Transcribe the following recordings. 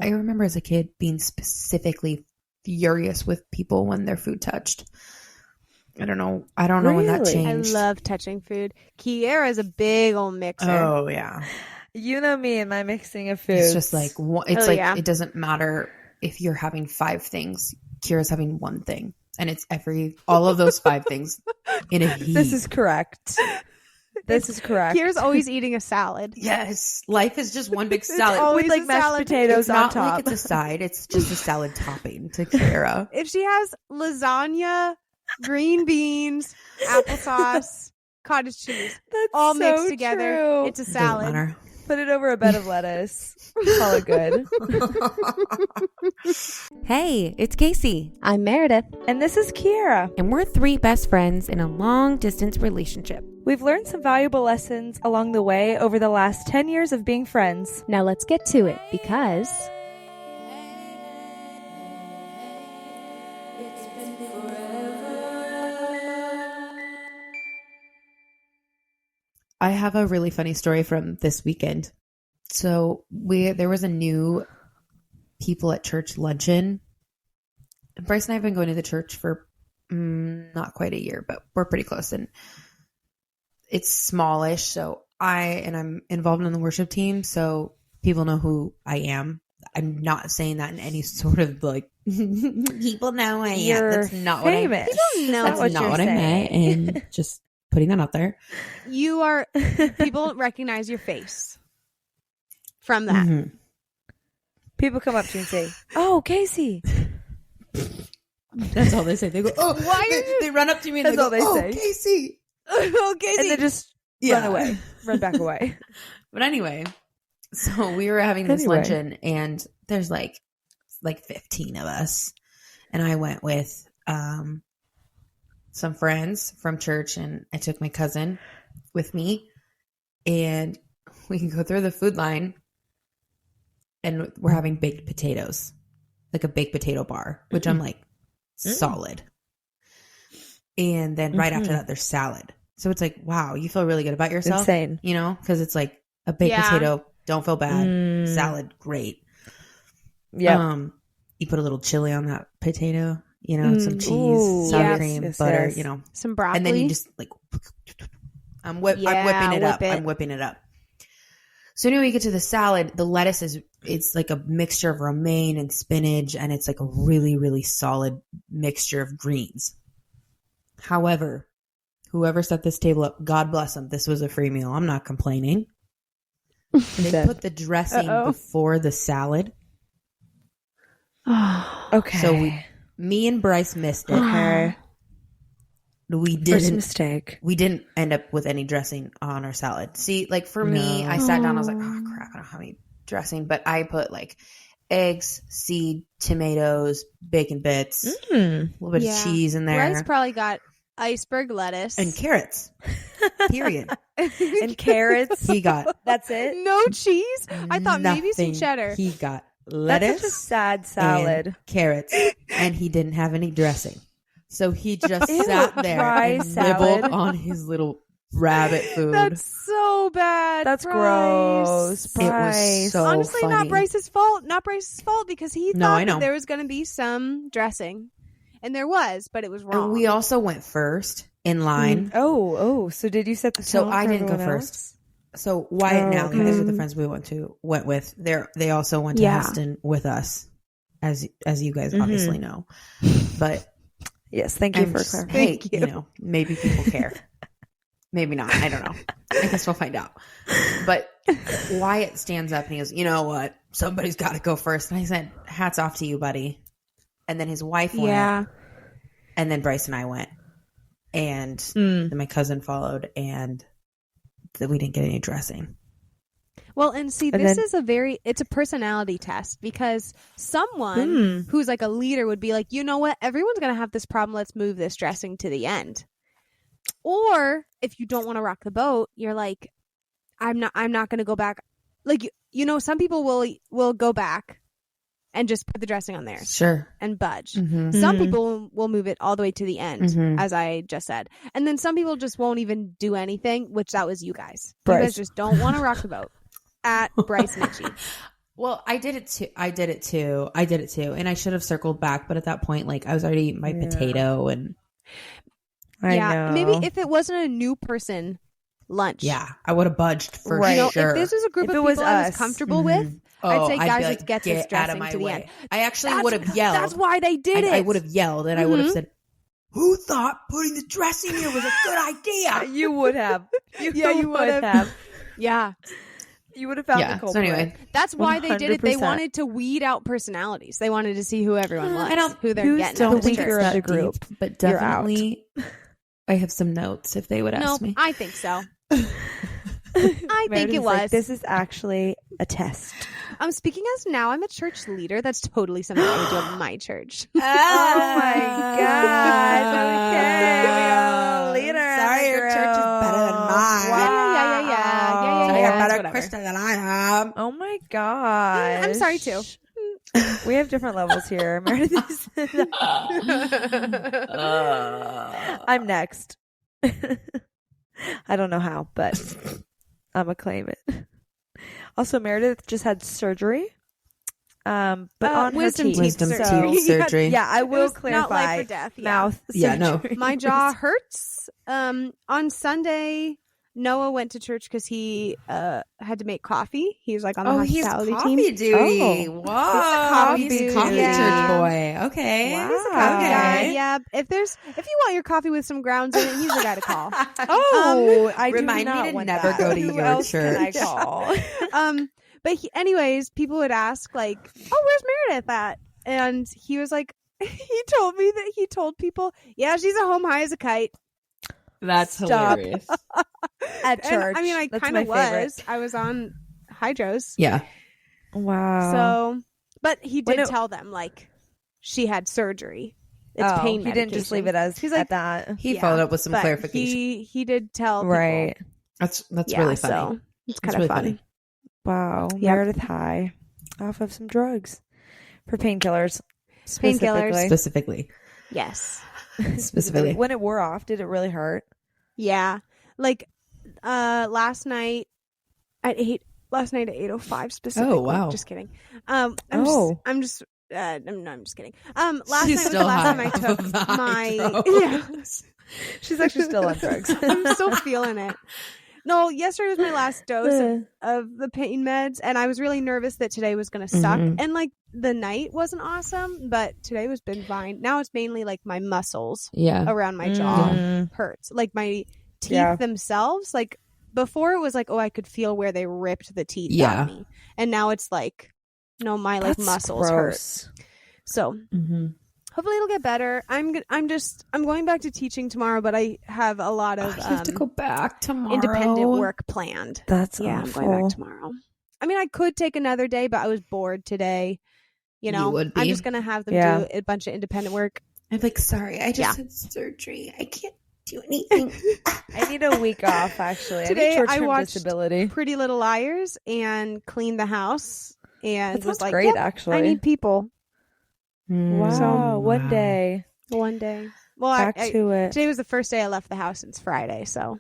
I remember as a kid being specifically furious with people when their food touched. I don't know when that changed. I love touching food. Kiara is a big old mixer. Oh yeah. You know me and my mixing of foods. It's just like it doesn't matter if you're having 5 things. Kira's having one thing, and it's all of those 5 things in a heap. This is correct. Kira's always eating a salad. Yes, life is just one big salad. always with like mashed salad. potatoes It's on not top. like it's a side. It's just a salad topping to Kira. If she has lasagna, green beans, applesauce, cottage cheese, That's all so mixed together, true. it's a Doesn't salad. matter. Put it over a bed of lettuce. Call it good. Hey, it's Casey, I'm Meredith. And this is Kiara. and we're 3 best friends in a long-distance relationship. We've learned some valuable lessons along the way over the last 10 years of being friends. Now let's get to it because I have a really funny story from this weekend. So there was a new people at church luncheon. Bryce and I have been going to the church for not quite a year, but we're pretty close, and it's smallish. So I'm involved in the worship team, so people know who I am. I'm not saying that in any sort of like people know I am. You're That's not famous. People know That's what not you're what I meant, saying. and just putting that out there. you are, people recognize your face from that. Mhm. People come up to you and say, "Oh, Casey." That's all they say. They go, "Oh, Why are you-" They run up to me and That's they go, all they "Oh, say. Casey." Okay, And then just run away. Run back away. But anyway, so we were having this luncheon, and there's like 15 of us, and I went with some friends from church, and I took my cousin with me, and we can go through the food line, and we're having baked potatoes, like a baked potato bar, which I'm like solid. And then right after that, there's salad. So it's like, wow, you feel really good about yourself. Insane. You know, because it's like a baked potato, don't feel bad. Salad, great. Yeah. You put a little chili on that potato, you know, some cheese, Ooh, sour yes, cream, yes, butter, yes. you know. some broccoli. And then you just like, I'm whipping it up. I'm whipping it up. So anyway, we get to the salad. The lettuce it's like a mixture of romaine and spinach, and it's like a really, really solid mixture of greens. However, whoever set this table up, God bless them, this was a free meal. I'm not complaining. They put the dressing before the salad. Okay. So me and Bryce missed it. Okay. We First didn't. mistake. We didn't end up with any dressing on our salad. See, like for me, I sat down. I was like, oh crap, I don't have any dressing. But I put like eggs, seed, tomatoes, bacon bits, a little bit of cheese in there, Bryce probably got iceberg lettuce and carrots. Period. And carrots. He got That's it. no cheese. I thought maybe some nothing. cheddar. He got That's lettuce, such a sad salad. and carrots, and he didn't have any dressing. So he just Ew, sat there dry and salad. nibbled on his little rabbit food. That's so bad. That's Bryce. gross. It Bryce. was so Honestly, funny. not Bryce's fault. Not Bryce's fault because he No, I thought know. that there was going to be some dressing, and there was, but it was wrong. And we also went first in line. Oh. So did you set the So tone I for didn't go everyone first. else? So Wyatt and Allie, okay. these are the friends we went with. They also went to Yeah. Heston with us, as you guys obviously know. But Yes. Thank you I'm for just- clarifying. hey, you know, maybe people care, maybe not. I don't know. I guess we'll find out. But Wyatt stands up and he goes, "You know what? Somebody's got to go first." And I said, "Hats off to you, buddy." And then his wife went, and then Bryce and I went, and then my cousin followed, and we didn't get any dressing. Well, and see, And this then- is it's a personality test because someone who's like a leader would be like, you know what, everyone's going to have this problem. Let's move this dressing to the end. Or if you don't want to rock the boat, you're like, I'm not going to go back. Like, you know, some people will go back and just put the dressing on there Sure. and budge. Mm-hmm. Some people will move it all the way to the end, Mhm. as I just said. And then some people just won't even do anything, which that was you guys. You Bryce. guys just don't want to rock the boat at Bryce and Itchy. Well, I did it too. And I should have circled back, but at that point, like, I was already eating my potato and. I know. Maybe if it wasn't a new person lunch. Yeah, I would have budged for sure. If this was a group of people I was comfortable with, I'd say, guys, let's get this dressing to the end. I actually would have yelled. That's why they did it. I would have yelled, and I would have said, "Who thought putting the dressing here was a good idea?" You would have. You would have. Yeah. You would have found the culprit. So anyway, that's why they did it. They wanted to weed out personalities. They wanted to see who everyone was, who they're getting out of the weaker of the group. But definitely, I have some notes if they would ask me. I think so. I think it was. Like, this is actually a test. Speaking as now, I'm a church leader. That's totally something I would do at my church. Oh my gosh. Okay. Leader. Sorry, your church is better than mine. Yeah. You're a better whatever. Christian than I am. Oh my gosh. I'm sorry too. We have different levels here. Meredith is I'm next. I don't know how, but I'm gonna claim it. Also, Meredith just had surgery. But on wisdom her teeth. teeth surgery. Yeah, I will clarify. Not life or death. Mouth Yeah, no. surgery. My jaw hurts. On Sunday, Noah went to church because he had to make coffee. He was like on the hospitality he's team. coffee duty. Oh. Whoa, he's a coffee Yeah. church boy. Okay, Wow. he's a Yeah, coffee guy. yeah. If you want your coffee with some grounds in it, he's the guy to call. Oh, I remind do not me to want never that. go to Who your else can I church. call? But anyways, people would ask like, "Oh, where's Meredith at?" And he was like, he told me that he told people, "Yeah, she's at home high as a kite." That's Stop. hilarious. At church. And, I mean, I That's kind my of favorite. was. I was on hydros. Yeah. Wow. So, but he did tell them like she had surgery. It's pain. He didn't just leave it as He's like, at that. He followed up with some but clarification. He did tell people. Right. That's really funny. So it's kind That's of really funny. Wow. Yep. Meredith high off of some drugs for painkillers. Painkillers. Specifically. Yes. Specifically. When it wore off, did it really hurt? Yeah. Like last night at 8:05 specifically. Oh, wow. Just kidding. Oh. I'm just kidding. Last She's night was still the last time high I took off the my hydro. She's actually still on drugs. I'm still feeling it. No, yesterday was my last dose of the pain meds, and I was really nervous that today was going to suck. Mhm. And like the night wasn't awesome, but today was been fine. Now it's mainly like my muscles Yeah. around my jaw Mm. hurts, like my teeth themselves. Like before, it was like, oh, I could feel where they ripped the teeth out of me, and now it's like, no, my like That's muscles gross. hurt. So. Hopefully it'll get better. I'm going back to teaching tomorrow, but I have a lot of You have to go back tomorrow. independent work planned. That's I'm awful. going back tomorrow. I mean, I could take another day, but I was bored today. You know, would be. I'm just gonna have them do a bunch of independent work. I'm like, sorry, I just had surgery. I can't do anything. I need a week off, actually. Today, I need short-term I watched disability. Pretty Little Liars and cleaned the house, and That was sounds like, great, yep, actually. I need people. Wow. One day. One day. Well, Back to it. today was the first day I left the house since Friday, so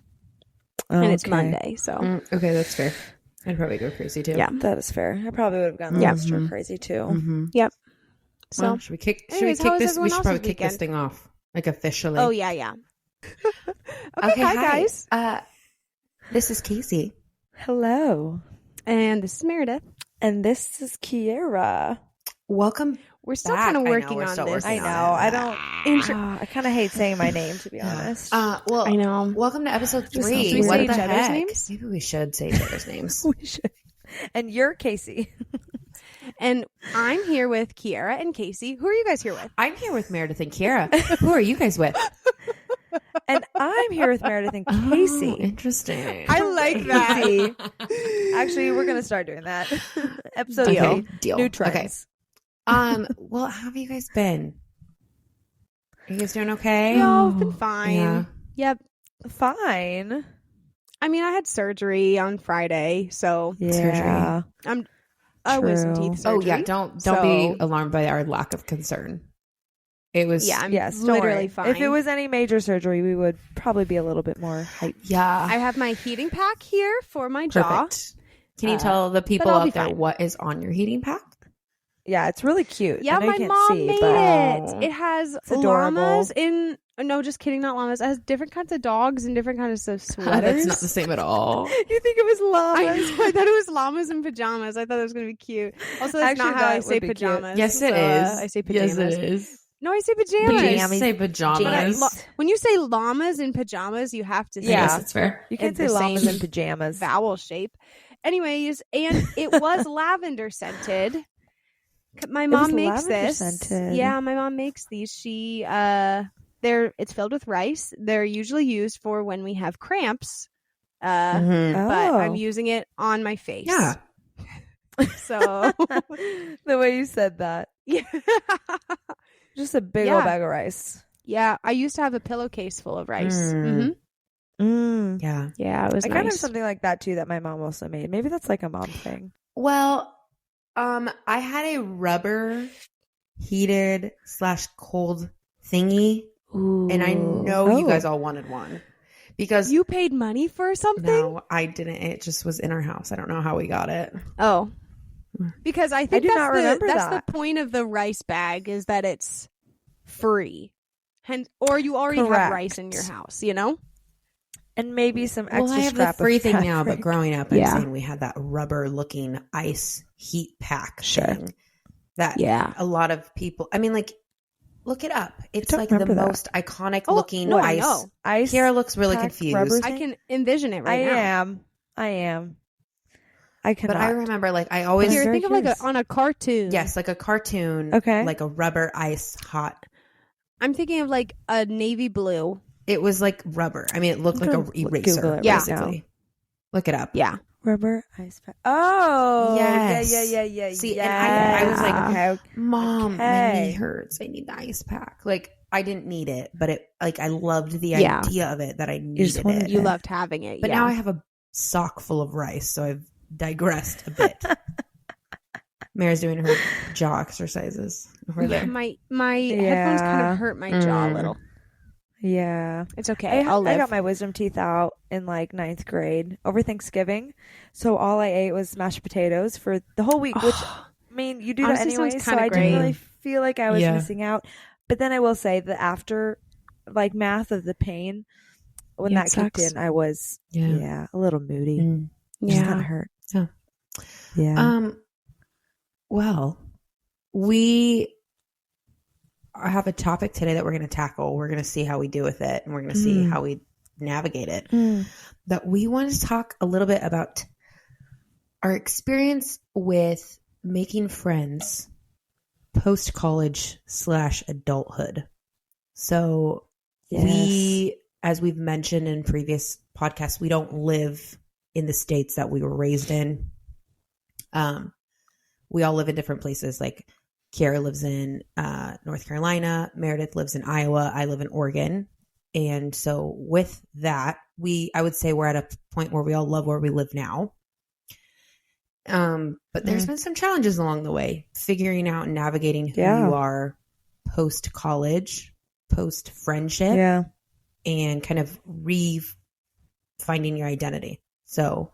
and it's Monday, so Okay, that's fair. I'd probably go crazy too. yeah. That is fair. I probably would have gone a little stir crazy too. Mm-hmm. Yep. So Well, should we kick anyways, how was this? everyone We should else's probably kick this weekend? thing off, like officially. Oh yeah. Okay, hi guys. This is Casey. Hello. And this is Meredith. And this is Kiara. Welcome. We're still Back. kind of I know, working we're on still this. working I on know. it. I don't. I kind of hate saying my name, to be honest. Well, I know. welcome to episode This 3. sounds What weird. the Say each other's heck? names? Maybe we should say each other's names. We should. And you're Casey. And I'm here with Kiara and Casey. Who are you guys here with? I'm here with Meredith and Kiara. Who are you guys with? And I'm here with Meredith and Casey. Oh, interesting. I like that. Casey. Actually, we're gonna start doing that. Episode Okay, 3. deal. New Okay. trends. Well, how have you guys been? Are you guys doing okay? No, I've been fine. Yeah. Yep. Fine. I mean, I had surgery on Friday, so Yeah. wisdom True. teeth surgery. Oh yeah, don't be So- alarmed by our lack of concern. It was Yeah, I'm Yes. don't literally worry. fine. If it was any major surgery, we would probably be a little bit more hyped. yeah. I have my heating pack here for my jaw. Perfect. Can you tell the people I'll be out there fine. what is on your heating pack? Yeah, it's really cute. Yeah, I know you my can't mom see, made but it. It has adorable. llamas in. No, just kidding, not llamas. It has different kinds of dogs and different kinds of sweaters. That's not the same at all. You think it was llamas? I thought it was llamas in pajamas. I thought it was going to be cute. Also, that's Actually, not how that I would say be cute. pajamas. Yes, it So, is. I say pajamas. Yes, it is. No, I say But pajamas. do you Pajamas. say pajamas? When you say llamas in pajamas, you have to say I guess Yeah. it's fair. You can't It's say the llamas same in pajamas. vowel shape. Anyways, and it was lavender scented. My mom makes lavender this. scented. Yeah, my mom makes these. She it's filled with rice. They're usually used for when we have cramps. Mhm. But I'm Oh. using it on my face. Yeah. So The way you said that. yeah. Just a big Yeah. old bag of rice. Yeah, I used to have a pillowcase full of rice. Mm. Mm. Yeah. Yeah, it was I nice. kind of have something like that too that my mom also made. Maybe that's like a mom thing. Well, I had a rubber heated / cold thingy, and I know you guys all wanted one because You paid money for something? no, I didn't. It just was in our house. I don't know how we got it. Oh. Because I think do not remember that's that. the point of the rice bag is that it's free. Or you already have Correct. rice in your house, you know? And maybe some extra Well, I have the scrap free of thing now, but fabric. growing up, I'm Yeah. saying we had that rubber-looking ice heat pack Sure. thing. That Yeah. a lot of people. I mean, like, look it up. It's don't like the remember that. most iconic Oh, looking no, I ice. know. Ice. Kiara looks really pack confused. rubber I can envision it right I now. am. I cannot. But I remember, like, I always Here, very think of like curious. on a cartoon. yes, like a cartoon, Okay. like a rubber ice hot. I'm thinking of like a navy blue. It was like rubber. I mean, it looked like a Google it eraser, right basically. Look it up. Yeah. Rubber ice pack. Oh. Yes. Yeah. See, and I was like, okay. Mom, my Okay. knee hurts. I need the ice pack. Like, I didn't need it, but it, like, I loved the Yeah. idea of it that I just needed wanted it. You loved having it. But yeah. now I have a sock full of rice, so I've digressed a bit. Mara's doing her jaw exercises over there. My headphones kind Yeah. of hurt my jaw a little. Yeah. It's okay. I I'll live. got my wisdom teeth out in like 9th grade over Thanksgiving. So all I ate was mashed potatoes for the whole week, which, I mean, you do that Honestly, anyway. sounds So kinda I didn't great. really feel like I was Yeah. missing out. But then I will say the after, like, math of the pain, when Yeah, that it kicked sucks. in, I was, Yeah. a little moody. Mm. Just kind Yeah. of hurt. Yeah. Yeah. Well, we have a topic today that we're going to tackle. We're going to see how we do with it, and we're going to see how we navigate it. But we want to talk a little bit about our experience with making friends post-college / adulthood. So we, as we've mentioned in previous podcasts, we don't live in the states that we were raised in. We all live in different places. Like Kiara lives in North Carolina. Meredith lives in Iowa. I live in Oregon. And so with that, I would say we're at a point where we all love where we live now. But there's been some challenges along the way, figuring out and navigating who you are post-college, post-friendship, and kind of finding your identity. So,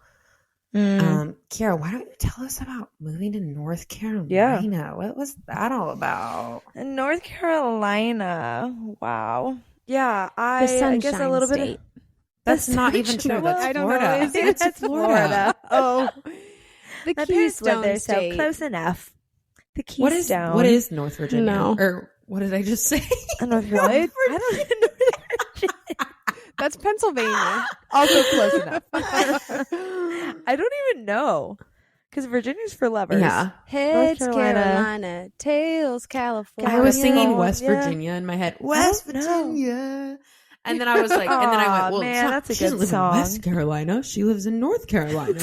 Kiara, why don't you tell us about moving to North Carolina? Yeah. What was that all about? North Carolina. Wow. Yeah, I Sunshine guess a little State. bit. That's not even true. That's I don't Florida. know. Is it? It's Florida. Oh, the My parents Keystone live there, so State. close enough. The Keystone. What is North Virginia? No. Or what did I just say? North Carolina? I don't even know where Virginia. That's Pennsylvania. Also close enough. I don't even know. Because Virginia's for lovers. Yeah. Heads Carolina. Carolina, tails California. I was singing West Yeah. Virginia in my head. West don't know. Virginia. And then I was like, and then I Aw, went, well, man, it's not- that's a she doesn't good live song. in West Carolina. She lives in North Carolina.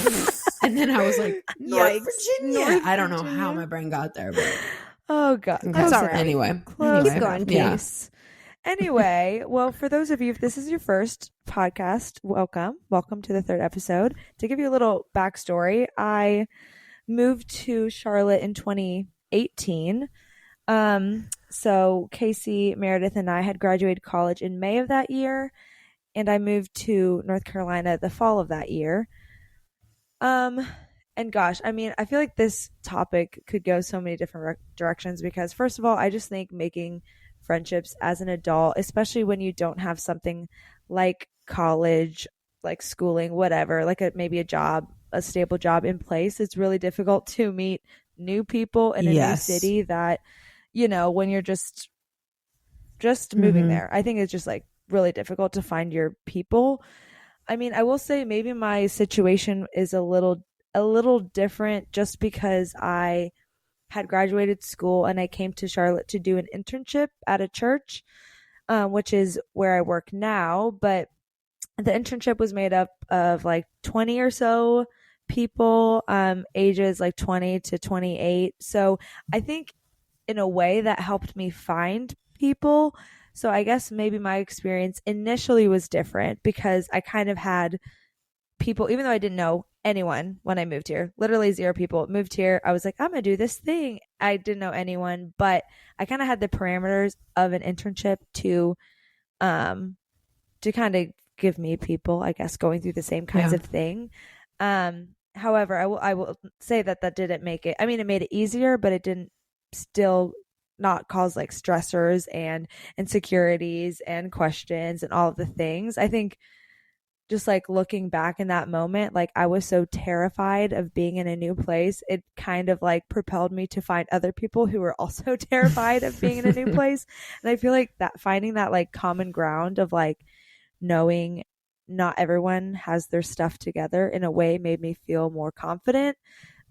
And then I was like, North Virginia. North I don't know Virginia. how my brain got there, but Oh, God. That's all right. Anyway. Close Keep going, enough. Case. Anyway, well, for those of you, if this is your first podcast, welcome. Welcome to the 3rd episode. To give you a little backstory, I moved to Charlotte in 2018. So Casey, Meredith, and I had graduated college in May of that year, and I moved to North Carolina the fall of that year. And gosh, I mean, I feel like this topic could go so many different directions because, first of all, I just think making friendships as an adult, especially when you don't have something like college, like schooling, whatever, like maybe a job, a stable job in place, it's really difficult to meet new people in a new city that, you know, when you're just moving there. I think it's just like really difficult to find your people. I mean, I will say maybe my situation is a little different just because I had graduated school and I came to Charlotte to do an internship at a church, which is where I work now. But the internship was made up of like 20 or so people, ages like 20 to 28. So I think in a way that helped me find people. So I guess maybe my experience initially was different because I kind of had people, even though I didn't know anyone when I moved here, literally 0 people moved here. I was like, I'm going to do this thing. I didn't know anyone, but I kind of had the parameters of an internship to kind of give me people, I guess, going through the same kinds of thing. However, I will say that didn't make it. I mean, it made it easier, but it didn't still not cause like stressors and insecurities and questions and all of the things. I think just like looking back in that moment, like I was so terrified of being in a new place. It kind of like propelled me to find other people who were also terrified of being in a new place. And I feel like that finding that like common ground of like knowing not everyone has their stuff together in a way made me feel more confident.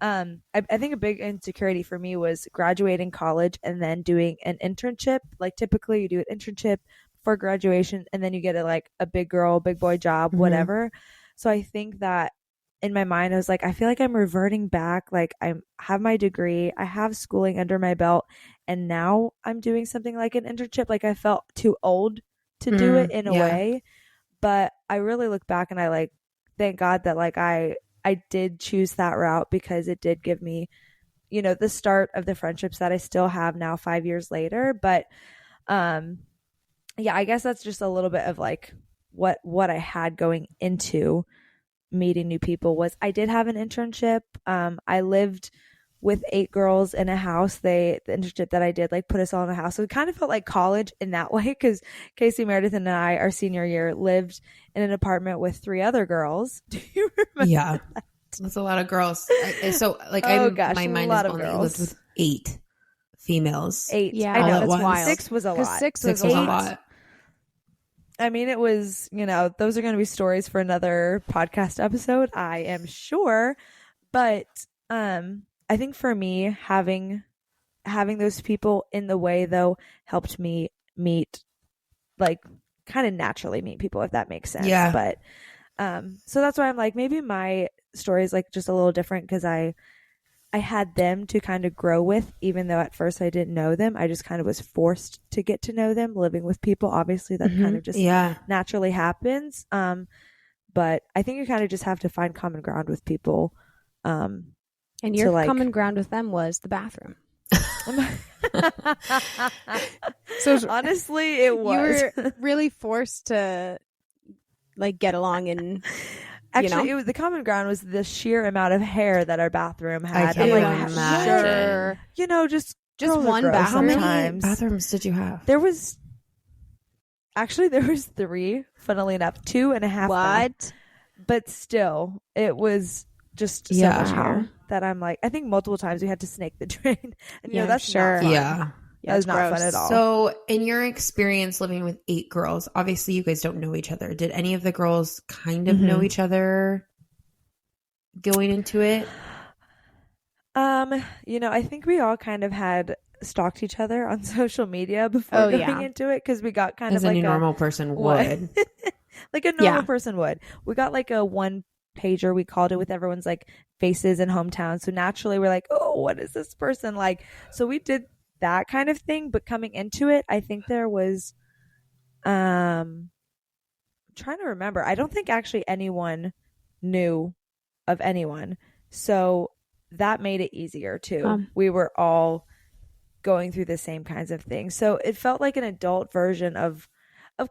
I think a big insecurity for me was graduating college and then doing an internship. Like typically you do an internship for graduation and then you get a big girl, big boy job, whatever. So I think that in my mind, I was like, I feel like I'm reverting back. Like I have my degree, I have schooling under my belt, and now I'm doing something like an internship. Like I felt too old to do it in a way. But I really look back and I like, thank God that like I did choose that route because it did give me, you know, the start of the friendships that I still have now 5 years later. But yeah, I guess that's just a little bit of like what I had going into meeting new people was I did have an internship. I lived with 8 girls in a house. The internship that I did like put us all in a house. So it kind of felt like college in that way because Casey, Meredith, and I, our senior year, lived in an apartment with 3 other girls. Do you remember? Yeah, that's a lot of girls. So like, my mind is only lived with 8 females. 8. Yeah, I know that's wild. 6 was a lot. 6 was was a a lot. lot. I mean, it was, you know, those are going to be stories for another podcast episode, I am sure. But I think for me, having those people in the way though helped me meet, like, kind of naturally meet people, if that makes sense. Yeah. But so that's why I'm like, maybe my story is like just a little different because I had them to kind of grow with, even though at first I didn't know them. I just kind of was forced to get to know them, living with people. Obviously, that kind of just naturally happens. But I think you kind of just have to find common ground with people. And your common ground with them was the bathroom. So honestly, it was. You were really forced to like get along and. Actually, it was the common ground was the sheer amount of hair that our bathroom had. I can't imagine. Sure. You know, just one bathroom. How many bathrooms did you have? There was 3. Funnily enough, 2.5. What? But still, it was just so much hair that I'm like, I think multiple times we had to snake the drain, and you know that's not fun. That was not fun at all. So, in your experience living with 8 girls, obviously you guys don't know each other. Did any of the girls kind of know each other going into it? You know, I think we all kind of had stalked each other on social media before going into it because we got kind as of like a normal person would. Like a normal person would. We got like a 1-pager, we called it, with everyone's like faces and hometown. So naturally we're like, oh, what is this person like? So we did that kind of thing. But coming into it, I think there was I'm trying to remember. I don't think actually anyone knew of anyone. So that made it easier too. We were all going through the same kinds of things. So it felt like an adult version of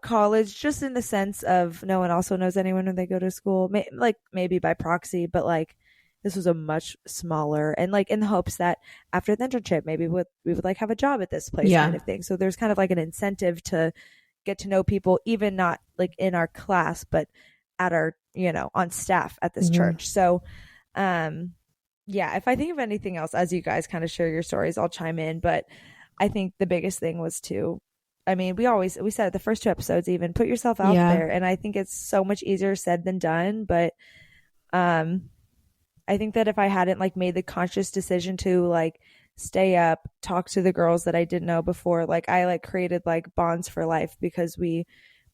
college, just in the sense of no one also knows anyone when they go to school. Like maybe by proxy, but like this was a much smaller, and like in the hopes that after the internship, maybe we would like have a job at this place kind of thing. So there's kind of like an incentive to get to know people, even not like in our class, but at our, on staff at this church. So, yeah, if I think of anything else, as you guys kind of share your stories, I'll chime in. But I think the biggest thing was we said it the first 2 episodes, even put yourself out there. And I think it's so much easier said than done. But I think that if I hadn't like made the conscious decision to like stay up, talk to the girls that I didn't know before, like I like created like bonds for life because we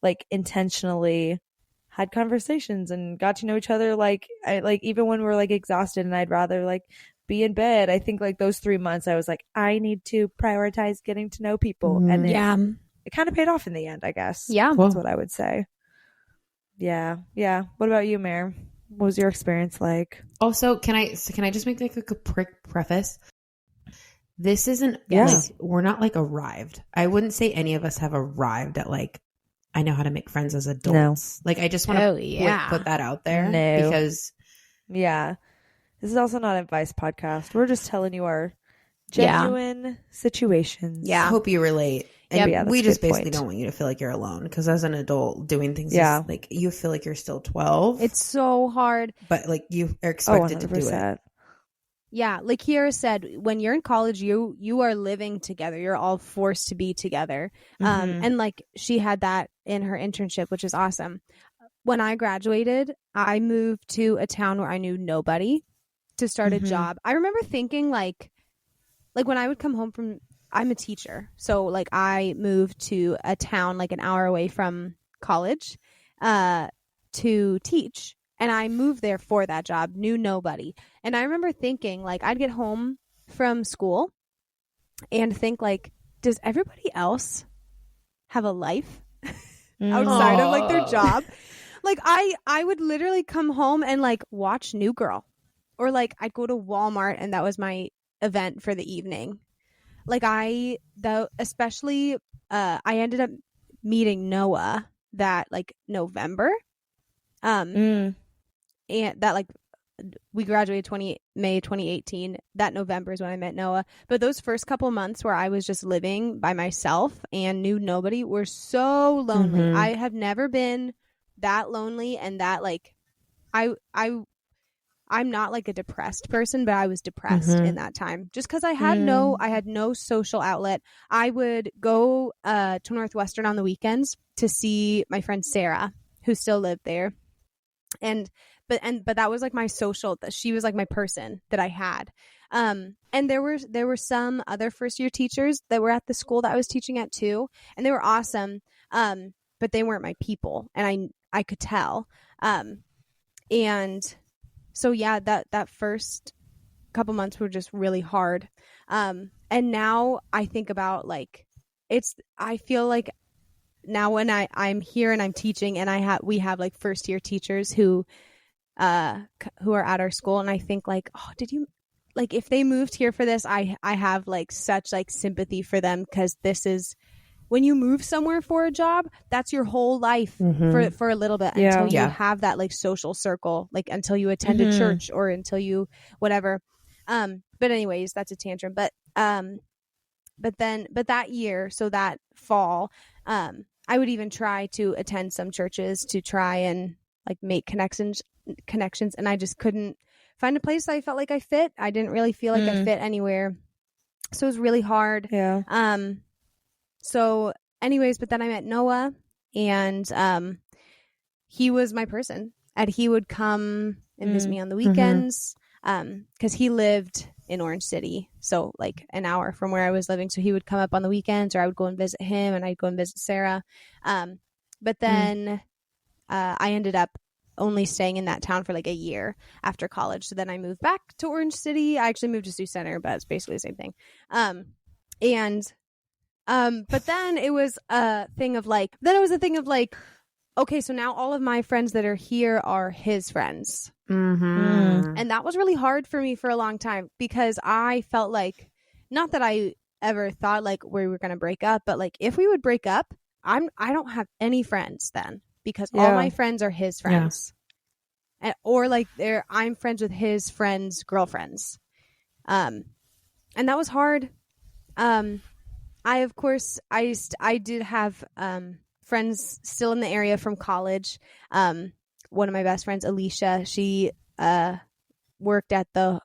like intentionally had conversations and got to know each other. Like even when we're like exhausted and I'd rather like be in bed, I think like those 3 months I was like, I need to prioritize getting to know people. And then it kind of paid off in the end, I guess. Yeah. That's what I would say. Yeah. What about you, Mare? What was your experience like? Also, can I just make like a quick preface? This isn't like, we're not like arrived. I wouldn't say any of us have arrived at like, I know how to make friends as adults. No. Like, I just want to put that out there because. Yeah. This is also not an advice podcast. We're just telling you our genuine situations. Yeah. I hope you relate. And we just basically don't want you to feel like you're alone because as an adult doing things, like you feel like you're still 12. It's so hard. But like you are expected to do it. Yeah. Like Kiara said, when you're in college, you are living together. You're all forced to be together. And like she had that in her internship, which is awesome. When I graduated, I moved to a town where I knew nobody to start a job. I remember thinking like when I would come home from, I'm a teacher. So like I moved to a town like an hour away from college to teach. And I moved there for that job, knew nobody. And I remember thinking like I'd get home from school and think like, does everybody else have a life outside of like their job? Like I would literally come home and like watch New Girl, or like I'd go to Walmart and that was my event for the evening. Like I ended up meeting Noah that like November. And that like we graduated May 2018. That November is when I met Noah. But those first couple months where I was just living by myself and knew nobody were so lonely. I have never been that lonely and that like I'm not like a depressed person, but I was depressed in that time just because I had no social outlet. I would go to Northwestern on the weekends to see my friend Sarah, who still lived there. But that was like my social, she was like my person that I had. And there were some other first year teachers that were at the school that I was teaching at too. And they were awesome. But they weren't my people. And I could tell. And so yeah, that first couple months were just really hard. And now I think about like, I feel like now when I'm here and I'm teaching and we have like first year teachers who are at our school, and I think like, oh, did you like if they moved here for this, I have like such like sympathy for them, because this is when you move somewhere for a job, that's your whole life for a little bit until you have that like social circle, like until you attend a church or until you whatever. But anyways, that's a tantrum. But that year, so that fall, I would even try to attend some churches to try and like make connections, and I just couldn't find a place I felt like I fit. I didn't really feel like I fit anywhere, so it was really hard. So anyways, but then I met Noah, and he was my person, and he would come and visit me on the weekends, because he lived in Orange City, so like an hour from where I was living. So he would come up on the weekends, or I would go and visit him, and I'd go and visit Sarah. But then I ended up only staying in that town for like a year after college. So then I moved back to Orange City. I actually moved to Sioux Center, but it's basically the same thing. But then it was a thing of like, okay, so now all of my friends that are here are his friends. And that was really hard for me for a long time, because I felt like, not that I ever thought like we were going to break up, but like if we would break up, I don't have any friends then, because all my friends are his friends. or like I'm friends with his friends' girlfriends. And that was hard. I of course I did have friends still in the area from college. One of my best friends, Alicia, she worked at a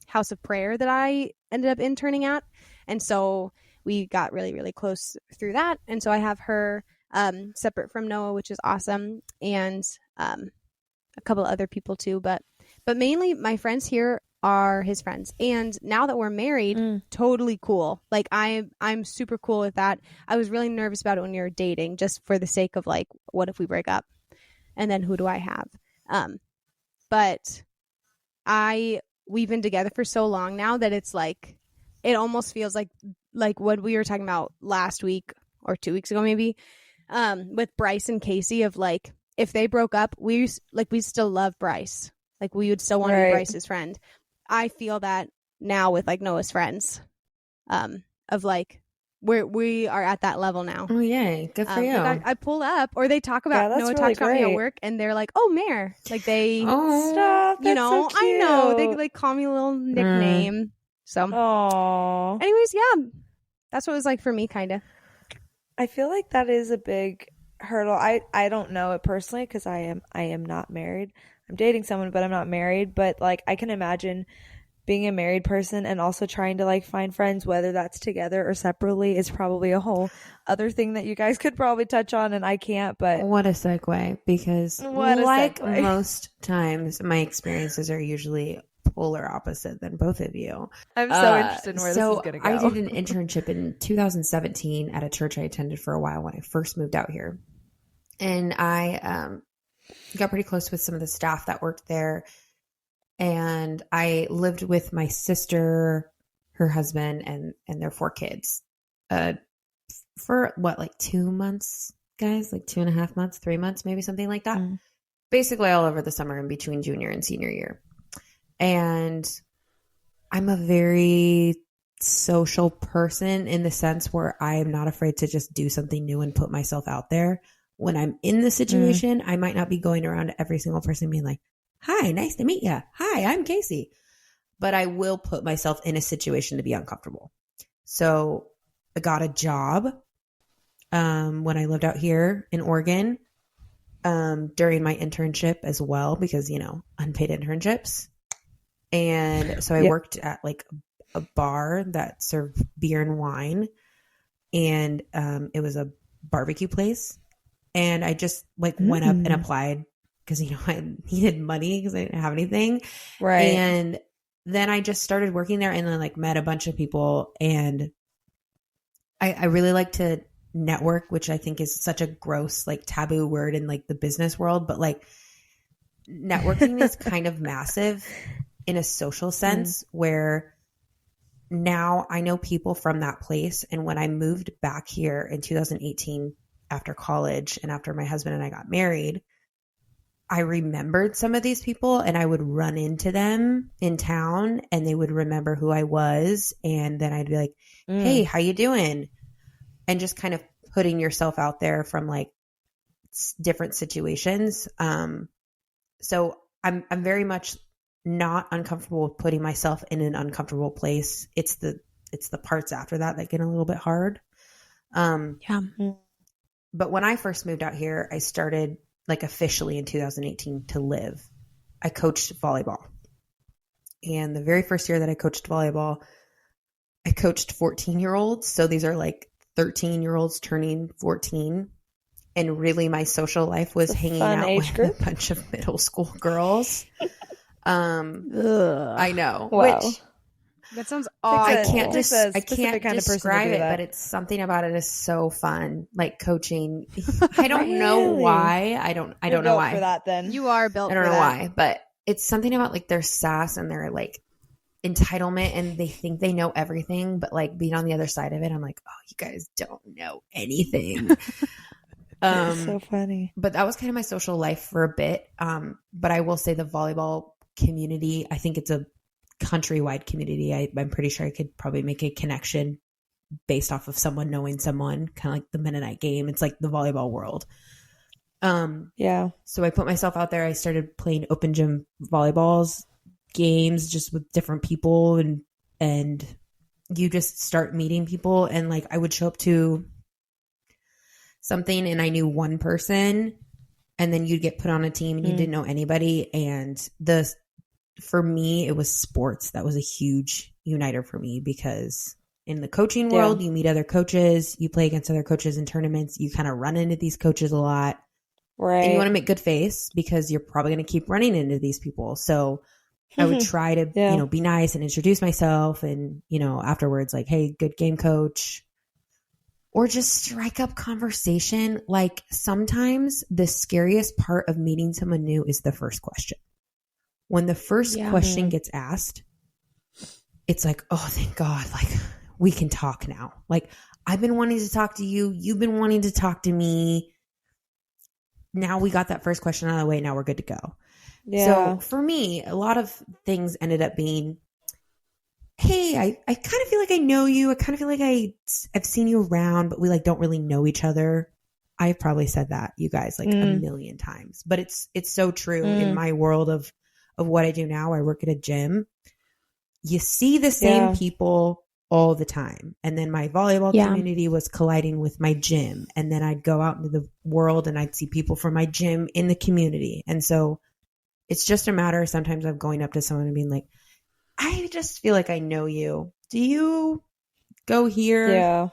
house of prayer that I ended up interning at, and so we got really, really close through that. And so I have her separate from Noah, which is awesome, and a couple of other people too, but mainly my friends here are his friends. And now that we're married, totally cool. Like I'm super cool with that. I was really nervous about it when you were dating, just for the sake of like, what if we break up? And then who do I have? But we've been together for so long now that it's like, it almost feels like what we were talking about last week or 2 weeks ago, maybe, with Bryce and Casey, of like, if they broke up, we still love Bryce. Like we would still want to be Bryce's friend. I feel that now with like Noah's friends, of like we are at that level now. Oh yay, good for you. Like I pull up, or they talk about Noah really talks about me at work, and they're like, "Oh, Mare," like they stop. That's so cute. I know they like call me a little nickname. So, anyways, yeah, that's what it was like for me, kind of. I feel like that is a big hurdle. I don't know it personally because I am not married. I'm dating someone, but I'm not married. But like I can imagine being a married person and also trying to like find friends, whether that's together or separately, is probably a whole other thing that you guys could probably touch on, and I can't. But what a segue, because most times my experiences are usually polar opposite than both of you. I'm so interested in where this is going to go. I did an internship in 2017 at a church I attended for a while when I first moved out here. And I got pretty close with some of the staff that worked there. And I lived with my sister, her husband, and their 4 kids for like 2 months, guys, like 2.5 months, 3 months, maybe something like that. Basically all over the summer in between junior and senior year. And I'm a very social person in the sense where I am not afraid to just do something new and put myself out there. When I'm in the situation, I might not be going around to every single person being like, "Hi, nice to meet you. Hi, I'm Casey." But I will put myself in a situation to be uncomfortable. So I got a job when I lived out here in Oregon during my internship as well, because, unpaid internships. And so I worked at like a bar that served beer and wine, and it was a barbecue place. And I just like went up and applied because, I needed money because I didn't have anything. Right. And then I just started working there and then like met a bunch of people. And I really like to network, which I think is such a gross, like taboo word in like the business world. But like networking is kind of massive in a social sense where now I know people from that place. And when I moved back here in 2018 after college and after my husband and I got married, I remembered some of these people and I would run into them in town and they would remember who I was. And then I'd be like, "Hey, how you doing?" And just kind of putting yourself out there from like different situations. So I'm very much not uncomfortable with putting myself in an uncomfortable place. It's the parts after that get a little bit hard. But when I first moved out here, I started like officially in 2018 to live. I coached volleyball. And the very first year that I coached volleyball, I coached 14-year-olds. So these are like 13-year-olds turning 14. And really my social life was hanging out with a bunch of middle school girls. I know. Wow. Which that sounds awful. I can't describe it, but it's something about it is so fun. Like coaching. I don't know why. I don't know why. For that, then you are built. I don't know why, but it's something about like their sass and their like entitlement, and they think they know everything. But like being on the other side of it, I'm like, oh, you guys don't know anything. That's so funny. But that was kind of my social life for a bit. But I will say the volleyball community, I think it's a countrywide community. I'm pretty sure I could probably make a connection based off of someone knowing someone, kind of like the Mennonite game. It's like the volleyball world. So I put myself out there. I started playing open gym volleyballs games just with different people, and you just start meeting people. And like I would show up to something and I knew one person, and then you'd get put on a team and you didn't know anybody. And for me, it was sports. That was a huge uniter for me, because in the coaching world, you meet other coaches, you play against other coaches in tournaments, you kind of run into these coaches a lot. Right. And you want to make good face because you're probably going to keep running into these people. So I would try to, be nice and introduce myself, and, afterwards, like, hey, good game, coach. Or just strike up conversation. Like sometimes the scariest part of meeting someone new is the first question. When the first question gets asked, it's like, oh, thank God. Like we can talk now. Like I've been wanting to talk to you. You've been wanting to talk to me. Now we got that first question out of the way. Now we're good to go. Yeah. So for me, a lot of things ended up being, hey, I kind of feel like I know you. I kind of feel like I've seen you around, but we like don't really know each other. I've probably said that, you guys, like a million times, but it's so true in my world of what I do now. I work at a gym. You see the same people all the time. And then my volleyball community was colliding with my gym. And then I'd go out into the world and I'd see people from my gym in the community. And so it's just a matter sometimes of going up to someone and being like, I just feel like I know you. Do you go here?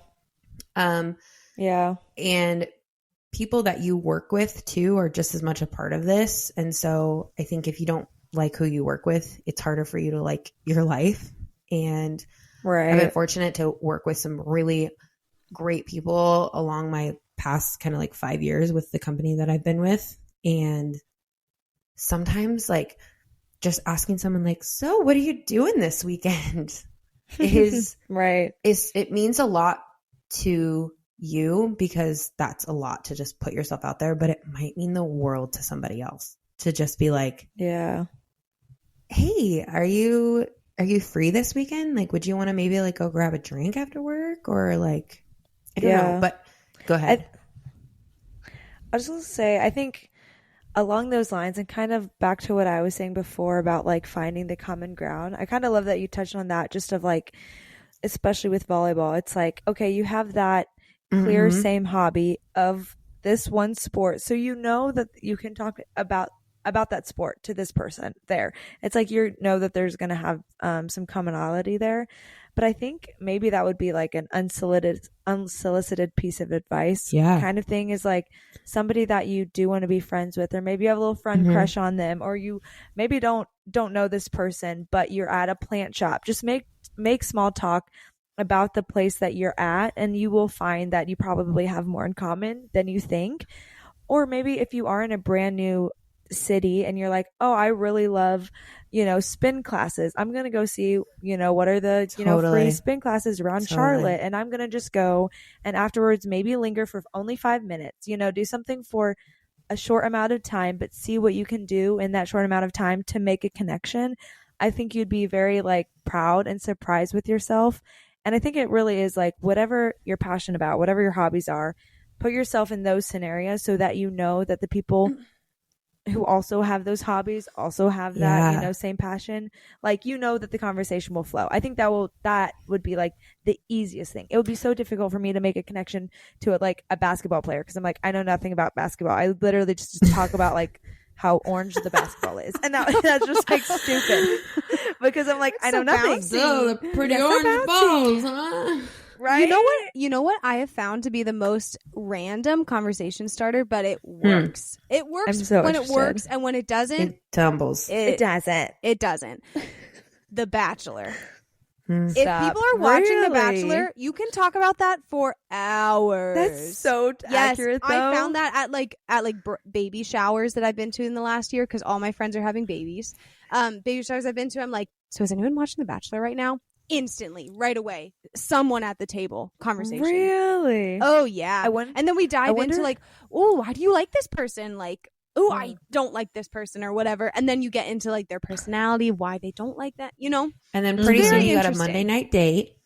Yeah. And people that you work with too are just as much a part of this. And so I think if you don't like who you work with, it's harder for you to like your life. And I've been fortunate to work with some really great people along my past kind of like 5 years with the company that I've been with. And sometimes like just asking someone like, so what are you doing this weekend is it means a lot to you, because that's a lot to just put yourself out there, but it might mean the world to somebody else to just be like, hey, are you free this weekend? Like, would you want to maybe like go grab a drink after work? Or like, I don't know, but go ahead. I was going to say, I think along those lines, and kind of back to what I was saying before about like finding the common ground, I kind of love that you touched on that, just of like, especially with volleyball, it's like, okay, you have that clear same hobby of this one sport. So you know that you can talk about that sport to this person there. It's like you know that there's going to have some commonality there. But I think maybe that would be like an unsolicited piece of advice kind of thing, is like somebody that you do want to be friends with, or maybe you have a little friend crush on them, or you maybe don't know this person, but you're at a plant shop. Just make small talk about the place that you're at, and you will find that you probably have more in common than you think. Or maybe if you are in a brand new city and you're like, oh, I really love, spin classes. I'm going to go see, what are the, free spin classes around Charlotte. And I'm going to just go, and afterwards maybe linger for only 5 minutes, do something for a short amount of time, but see what you can do in that short amount of time to make a connection. I think you'd be very like proud and surprised with yourself. And I think it really is like whatever you're passionate about, whatever your hobbies are, put yourself in those scenarios so that you know that the people who also have those hobbies also have that, same passion. Like, that the conversation will flow. I think that would be like the easiest thing. It would be so difficult for me to make a connection to like a basketball player, because I'm like, I know nothing about basketball. I literally just talk about like how orange the basketball is, and that's just like stupid, because I'm like, I know nothing. So the pretty orange balls, huh? Right? You know what I have found to be the most random conversation starter, but it works. It works when it works, and when it doesn't, it tumbles. It doesn't. It doesn't. The Bachelor. If Stop. people are watching The Bachelor, you can talk about that for hours. That's so accurate, though. I found that at baby showers that I've been to in the last year, because all my friends are having babies. Baby showers I've been to, I'm like, so is anyone watching The Bachelor right now? Instantly, right away, someone at the table, conversation. Really? Oh yeah. And then we dive into like, oh, why do you like this person? Like, oh, I don't like this person, or whatever. And then you get into like their personality, why they don't like that, And then pretty soon you got a Monday night date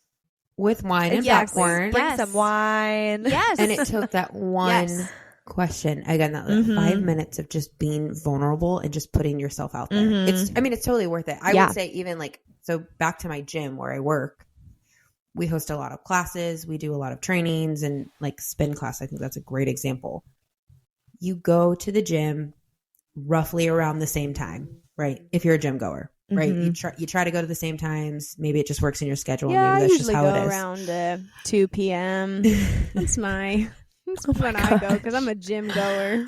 with wine and popcorn. Bring some wine. Yes. And it took that one question. Again, that 5 minutes of just being vulnerable and just putting yourself out there. It's totally worth it. I would say even like, so back to my gym where I work, we host a lot of classes. We do a lot of trainings and like spin class. I think that's a great example. You go to the gym roughly around the same time, right? If you're a gym goer, right? You try to go to the same times. Maybe it just works in your schedule. Yeah, maybe that's I usually just how go it is. around 2 p.m. That's when I go because I'm a gym goer.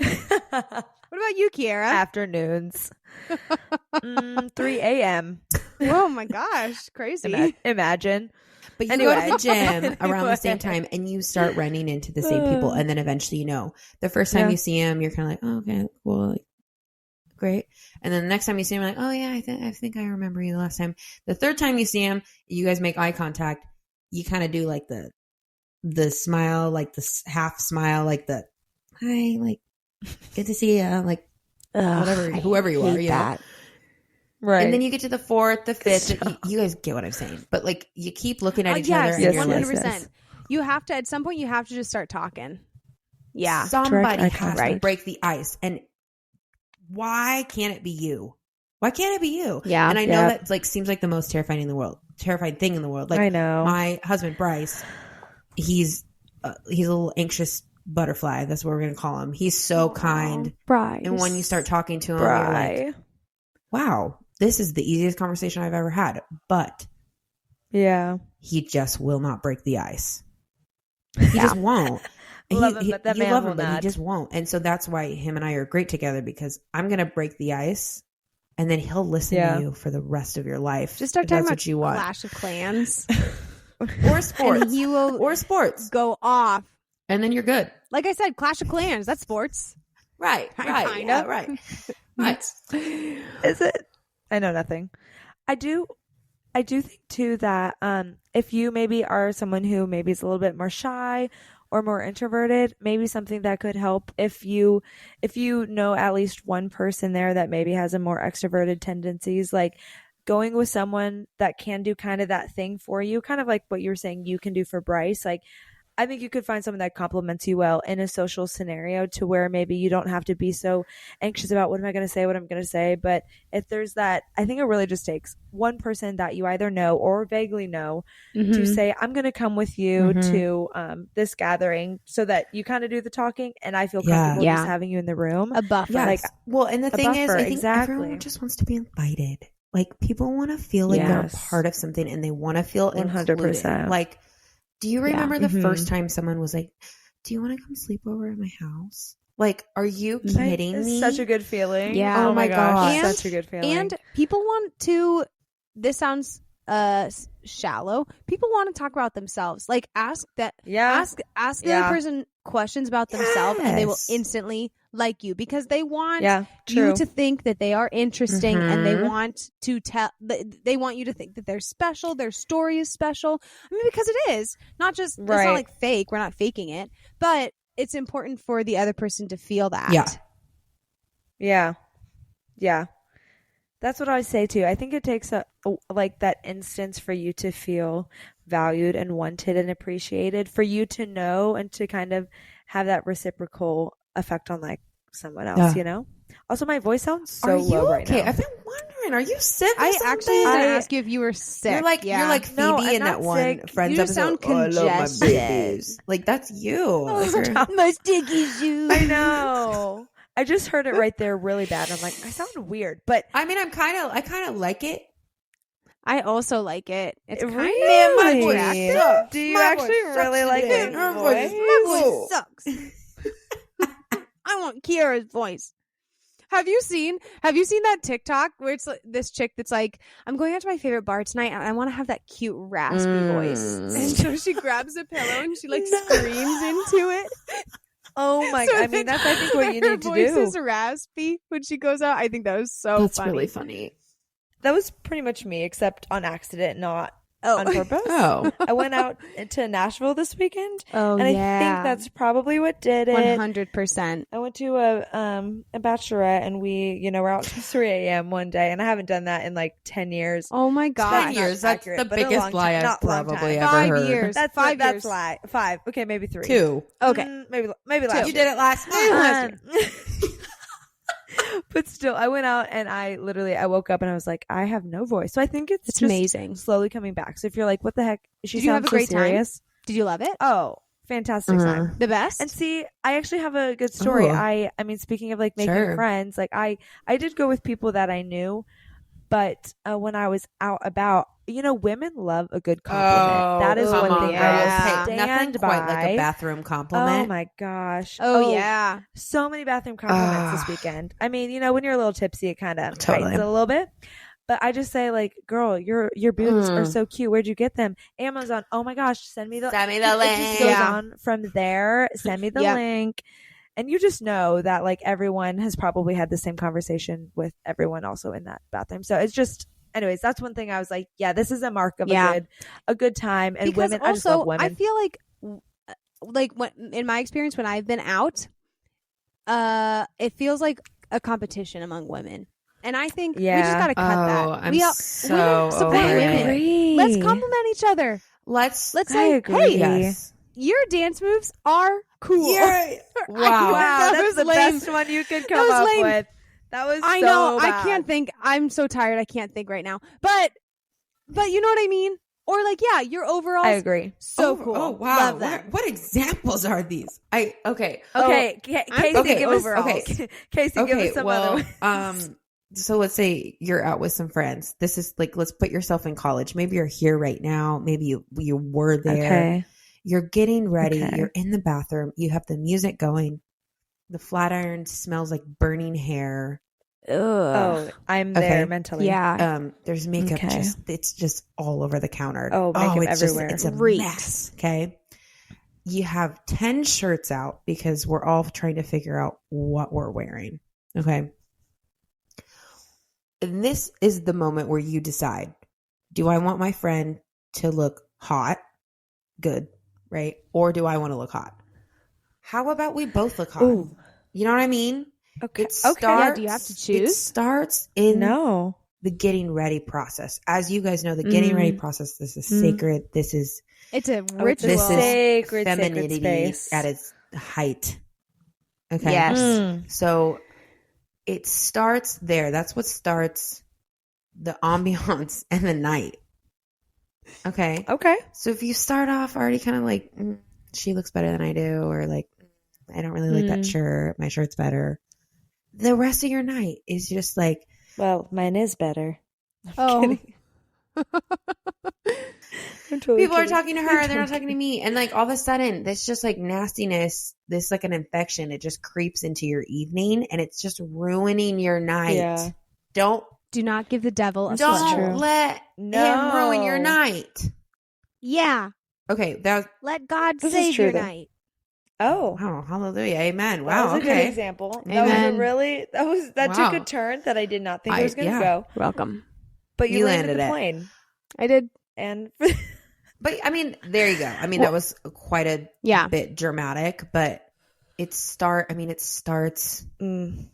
What about you, Kiara? Afternoons. 3 a.m. Oh my gosh, crazy. Imagine. But you go to the gym around the same time and you start running into the same people. And then eventually, the first time you see them, you're kind of like, oh, okay, cool. Like, great. And then the next time you see him, like, oh yeah, I think I remember you the last time. The third time you see him, you guys make eye contact. You kind of do like the smile, like the half smile, like the hi, like good to see you, like whatever, whoever you are, you know. Right. And then you get to the fourth, the fifth. You guys get what I'm saying. But like you keep looking at each other. Yes, and 100%. Yes. You have to, at some point, you have to just start talking. Yeah. Somebody has to break the ice. And why can't it be you? Why can't it be you? Yeah. And I know that like seems like the most terrifying thing in the world. Like I know. My husband Bryce, he's a little anxious butterfly. That's what we're gonna call him. He's so kind. Bryce. And when you start talking to him, you're like, wow, this is the easiest conversation I've ever had. But he just will not break the ice. He just won't. Love him, but that man love will him, but he not. just won't. And so that's why him and I are great together, because I'm going to break the ice and then he'll listen to you for the rest of your life. Just start if talking that's about what you want. Clash of Clans. Or sports. And he will or sports. go off. And then you're good. Like I said, Clash of Clans, that's sports. Right. Kind Yeah, of. right. Right. Is it? I know nothing. I do think too that if you maybe are someone who maybe is a little bit more shy or more introverted, maybe something that could help if you know at least one person there that maybe has a more extroverted tendencies, like going with someone that can do kind of that thing for you, kind of like what you were saying you can do for Bryce. Like I think you could find someone that compliments you well in a social scenario to where maybe you don't have to be so anxious about what am I going to say. But if there's that, I think it really just takes one person that you either know or vaguely know to say, I'm going to come with you to this gathering, so that you kind of do the talking and I feel comfortable just having you in the room. A buffer. Yes. Like, well, and the thing is, I think exactly. everyone just wants to be invited. Like people want to feel like they're a part of something and they want to feel 100%. Included. Like, do you remember the first time someone was like, do you want to come sleep over at my house? Like, are you kidding me? It's such a good feeling. Yeah. Oh my gosh. And, such a good feeling. And people want to, this sounds shallow. People want to talk about themselves. Like ask the other person questions about themselves and they will instantly like you because they want you to think that they are interesting and they want to they want you to think that they're special, their story is special. I mean, because it is not just, it's not like fake, we're not faking it, but it's important for the other person to feel that. Yeah. That's what I say too. I think it takes like that instance for you to feel valued and wanted and appreciated, for you to know and to kind of have that reciprocal effect on like someone else, you know? Also, my voice sounds so low right now. I've been wondering, are you sick or I something? actually was going to ask you if you were sick. You're like Phoebe in that one sick. Friends You episode. sound I love my congested. babies. Like that's you. My sticky shoes. I know. I just heard it right there really bad. I'm like, I sound weird, but I mean, I kind of like it. I also like it. It's kind really? of My voice attractive. sucks. do you My actually voice really sucks like today. it? Her voice My voice sucks. I want Kiara's voice. Have you seen that TikTok where it's like this chick that's like, I'm going out to my favorite bar tonight and I want to have that cute raspy voice. And so she grabs a pillow and she like screams into it. Oh my So god! I mean, that's I think what you her need to voice do. is raspy when she goes out. I think that was so That's funny. really funny. That was pretty much me, except on accident, not on purpose. Oh. I went out to Nashville this weekend. Oh, and yeah. I think that's probably what did it. 100%. I went to a bachelorette, and we, we're out till 3 a.m. one day, and I haven't done that in like 10 years. Oh my God. 10 years. That's accurate, the but a biggest long lie time. I've Not long probably time. ever 5 heard. years. That's 5 that's years. lie. 5. Okay, maybe 3. 2. Okay. Maybe last. You did it last Maybe month. last But still, I went out and I woke up and I was like, I have no voice. So I think it's just amazing. slowly coming back. So if you're like, what the heck? She Did you have sounds a great so serious. Did you love it? Oh, fantastic time. The best? And see, I actually have a good story. Ooh. I mean, speaking of like making Sure. friends, like I did go with people that I knew, but when I was out about, women love a good compliment. That is come one on, thing I girls. will Yeah. stand Nothing by. quite like a bathroom compliment. Oh my gosh. Oh, yeah. So many bathroom compliments this weekend. I mean, when you're a little tipsy, it kind of Totally. tightens it a little bit. But I just say, like, girl, your boots are so cute. Where'd you get them? Amazon. Oh my gosh, send me the link. It just goes on from there. Send me the Yep. link. And you just know that like everyone has probably had the same conversation with everyone also in that bathroom. So it's just, anyways, that's one thing I was like, yeah, this is a mark of a good time. And Because women, also, I just love women. I feel like when in my experience when I've been out, it feels like a competition among women. And I think we just got to cut that. I'm women so support over women. it. Let's compliment each other. Let's Let's I say, agree. hey, yes. your dance moves are cool. Wow. Wow, That that's was the lame. best one you could That come was up lame. with. That was I so know. bad. I can't think. I'm so tired. I can't think right now. But you know what I mean? Or like, yeah, your overall I agree. so cool. Oh wow. Love that. What examples are these? Okay. Okay, I'm Casey, thinking give us overall. okay. Casey, give us some other ones. So let's say you're out with some friends. This is like, let's put yourself in college. Maybe you're here right now. Maybe you were there. Okay. You're getting ready. Okay. You're in the bathroom. You have the music going. The flat iron smells like burning hair. Oh, I'm there Okay. mentally. Yeah. There's makeup. Okay. It's just all over the counter. Oh, makeup it's everywhere. It's a Reeks. mess. Okay. You have 10 shirts out because we're all trying to figure out what we're wearing. Okay. And this is the moment where you decide, do I want my friend to look hot? Good. Right. Or do I want to look hot? How about we both look hot? Ooh. You know what I mean? Okay. It Okay. starts, Yeah, do you have to It choose? starts in No. the getting ready process. As you guys know, the getting ready process, this is sacred. This is It's a Oh, it's a ritual. this is sacred femininity space. at its height. Okay. Yes. So it starts there. That's what starts the ambiance and the night. Okay. Okay. So if you start off already kind of like, she looks better than I do, or like, I don't really like that shirt. My shirt's better. The rest of your night is just like, Well, mine is better. Oh. Kidding. I'm totally people are kidding. talking to her, they're not talking to me. And like all of a sudden, this just like nastiness, this like an infection, it just creeps into your evening and it's just ruining your night. Yeah. Don't Do not give the devil a don't sweatshirt. let him ruin your night. Yeah. Okay, that Let God This is save true, your though. night. Oh. wow, hallelujah, amen. That Wow, was a good okay. example. Amen. That took Wow. a turn that I did not think it I- was going to yeah. go. Welcome. But you You landed landed the it. plane. I did. And But I mean, there you go. I mean, that was quite a Yeah. bit dramatic, but it starts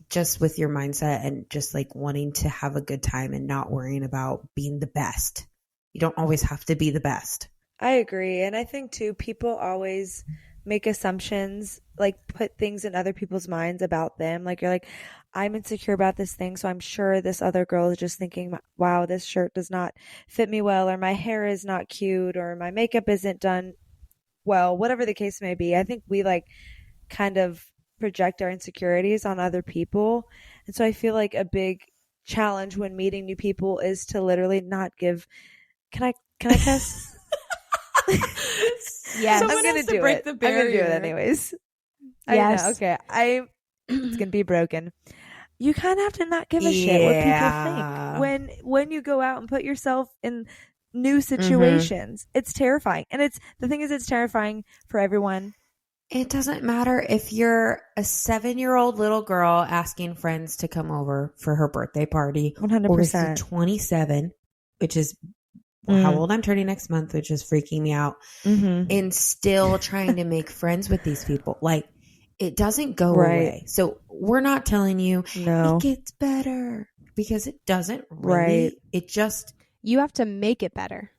just with your mindset and just like wanting to have a good time and not worrying about being the best. You don't always have to be the best. I agree. And I think too, people always make assumptions, like put things in other people's minds about them. Like you're like, I'm insecure about this thing, so I'm sure this other girl is just thinking, wow, this shirt does not fit me well, or my hair is not cute, or my makeup isn't done well, whatever the case may be. I think we like kind of project our insecurities on other people. And so I feel like a big challenge when meeting new people is to literally not give, can I cuss? Yes. I'm gonna do it. I'm gonna do it anyways. I Yes. know. Okay. It's gonna be broken. You kind of have to not give a shit what people Yeah. think when you go out and put yourself in new situations. It's terrifying, and the thing is, it's terrifying for everyone. It doesn't matter if you're a 7-year-old little girl asking friends to come over for her birthday party, or if you're 100%. 27, which is how old I'm turning next month, which is freaking me out, and still trying to make friends with these people. Like, it doesn't go away. So we're not telling you it gets better, because it doesn't really. It just, you have to make it better.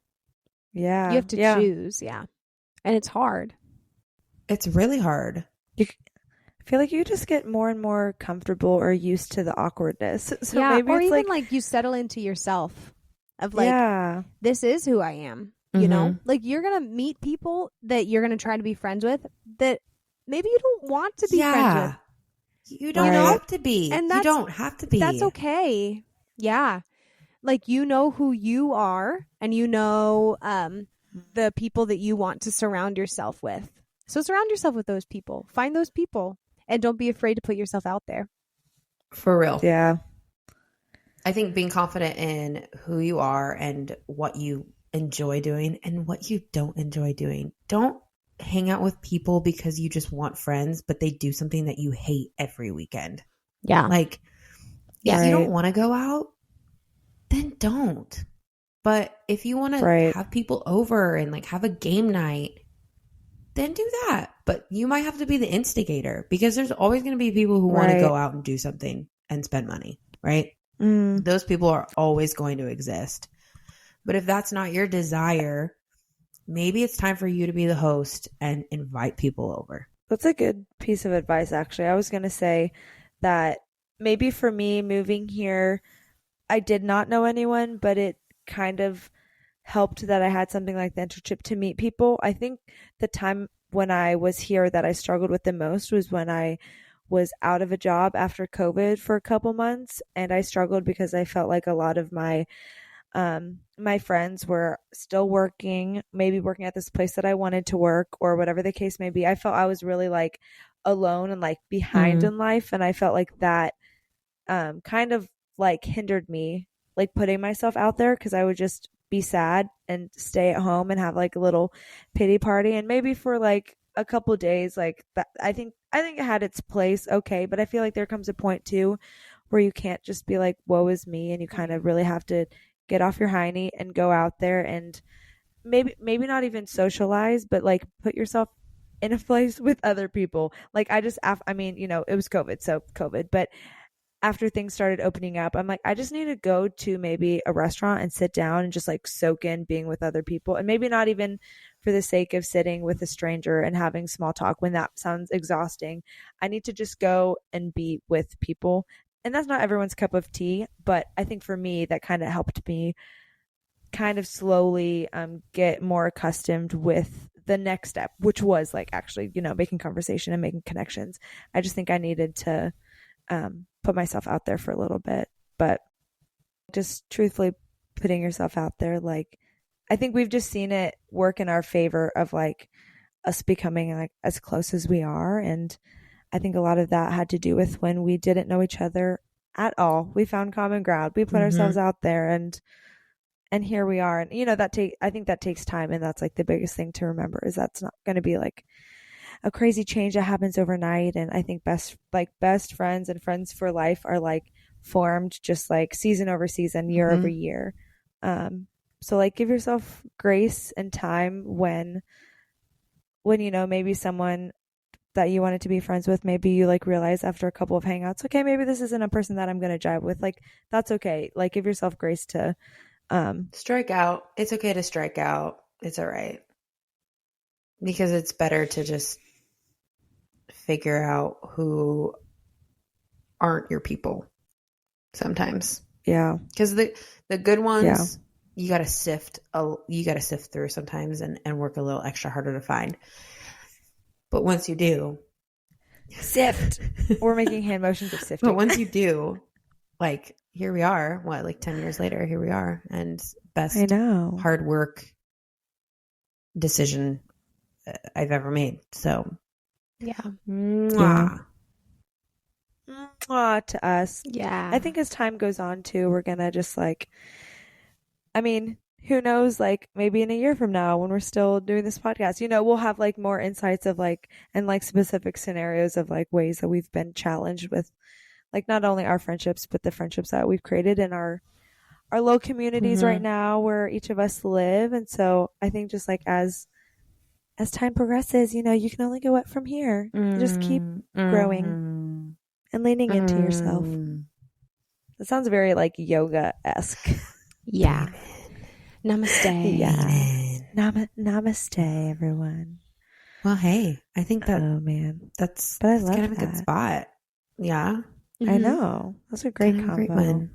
Yeah. You have to choose. Yeah. And it's hard. It's really hard. I feel like you just get more and more comfortable or used to the awkwardness. So maybe or it's even like you settle into yourself of like, this is who I am. You know, like you're going to meet people that you're going to try to be friends with that maybe you don't want to be friends with. You don't have to be. And you don't have to be. That's okay. Yeah. Like, you know who you are, and you know the people that you want to surround yourself with. So surround yourself with those people. Find those people. And don't be afraid to put yourself out there. For real. Yeah. I think being confident in who you are and what you enjoy doing and what you don't enjoy doing. Don't hang out with people because you just want friends, but they do something that you hate every weekend. Yeah. Like, if you don't want to go out, then don't. But if you want to have people over and like have a game night, then do that. But you might have to be the instigator, because there's always going to be people who want to go out and do something and spend money, right? Those people are always going to exist. But if that's not your desire, maybe it's time for you to be the host and invite people over. That's a good piece of advice, actually. I was going to say that maybe for me, moving here, I did not know anyone, but it kind of helped that I had something like the internship to meet people. I think the time when I was here that I struggled with the most was when I was out of a job after COVID for a couple months, and I struggled because I felt like a lot of my my friends were still working, maybe working at this place that I wanted to work, or whatever the case may be. I felt I was really like alone and like behind in life, and I felt like that kind of like hindered me like putting myself out there, because I would just be sad and stay at home and have like a little pity party, and maybe for like a couple days, like that, I think it had its place, okay, but I feel like there comes a point too where you can't just be like, woe is me, and you kind of really have to get off your hiney and go out there and maybe not even socialize, but like put yourself in a place with other people. Like I mean, you know, it was COVID, but after things started opening up, I'm like, I just need to go to maybe a restaurant and sit down and just like soak in being with other people. And maybe not even for the sake of sitting with a stranger and having small talk when that sounds exhausting. I need to just go and be with people. And that's not everyone's cup of tea, but I think for me, that kind of helped me kind of slowly get more accustomed with the next step, which was like actually, you know, making conversation and making connections. I just think I needed to put myself out there for a little bit, but just truthfully putting yourself out there, like I think we've just seen it work in our favor of like us becoming like as close as we are. And I think a lot of that had to do with when we didn't know each other at all. We found common ground. We put ourselves out there, and here we are. And you know, I think that takes time, and that's like the biggest thing to remember, is that's not going to be like a crazy change that happens overnight. And I think best friends and friends for life are like formed just like season over season, year over year. So like give yourself grace and time when you know, maybe someone that you wanted to be friends with, maybe you like realize after a couple of hangouts, okay, maybe this isn't a person that I'm going to jive with. Like that's okay. Like give yourself grace to strike out. It's okay to strike out. It's all right, because it's better to just figure out who aren't your people sometimes. Yeah. Because the good ones, you got to sift through sometimes and work a little extra harder to find. But once you do, sift. We're making hand motions of sifting. But once you do, like here we are, like 10 years later, here we are, and best hard work decision I've ever made. So yeah. Mwah. Mwah to us. Yeah. I think as time goes on too, we're gonna just like, I mean, who knows, like maybe in a year from now when we're still doing this podcast, you know, we'll have like more insights of like, and like specific scenarios of like ways that we've been challenged with like not only our friendships, but the friendships that we've created in our our low communities right now where each of us live. And so I think just like as time progresses, you can only go up from here. Just keep growing and leaning into yourself. That sounds very like yoga-esque. Yeah. Namaste. Yeah. Namaste, everyone. Well, hey, I think that that's but I love kind of a good that. spot. Yeah. I know. That's a great Kind of a combo. great one.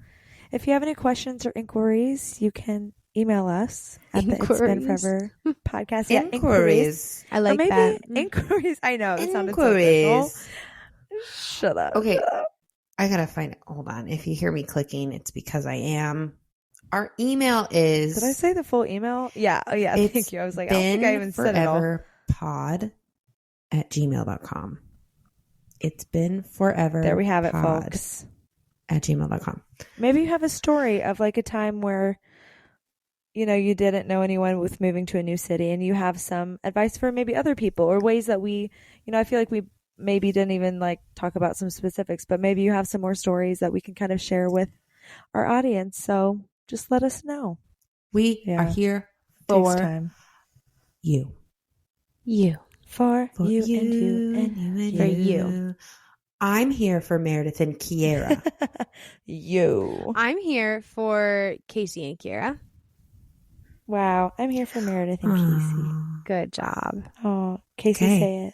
If you have any questions or inquiries, you can email us at the It's Been Forever podcast. Yeah, Inquiries. I like or maybe that. inquiries. I know. That sounded so official. Inquiries. Shut up. Okay. Shut up. I gotta find it. Hold on. If you hear me clicking, it's because I am. Our email is. Did I say the full email? Yeah. Oh, yeah. Thank you. I was like, I don't think I even said it all. pod@gmail.com. It's been forever. There we have it, folks. @gmail.com. Maybe you have a story of like a time where, you didn't know anyone with moving to a new city and you have some advice for maybe other people or ways that we, I feel like we maybe didn't even like talk about some specifics, but maybe you have some more stories that we can kind of share with our audience. So just let us know. We are here Takes for time. you. You. For you you and you and and for you. I'm here for Meredith and Kiara. you. I'm here for Casey and Kiara. Wow. I'm here for Meredith and Casey. Good job. Oh, Casey, Okay. say it.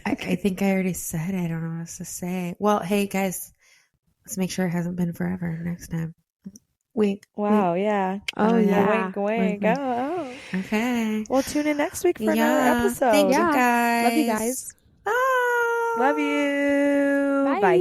I think I already said it. I don't know what else to say. Well, hey, guys, let's make sure it hasn't been forever next time. Wink. Wow, yeah. Oh, yeah. Wink, wink. Wink. Oh. Okay. Well, tune in next week for another episode. Thank Yeah. you, guys. Love you guys. Bye. Love you. Bye.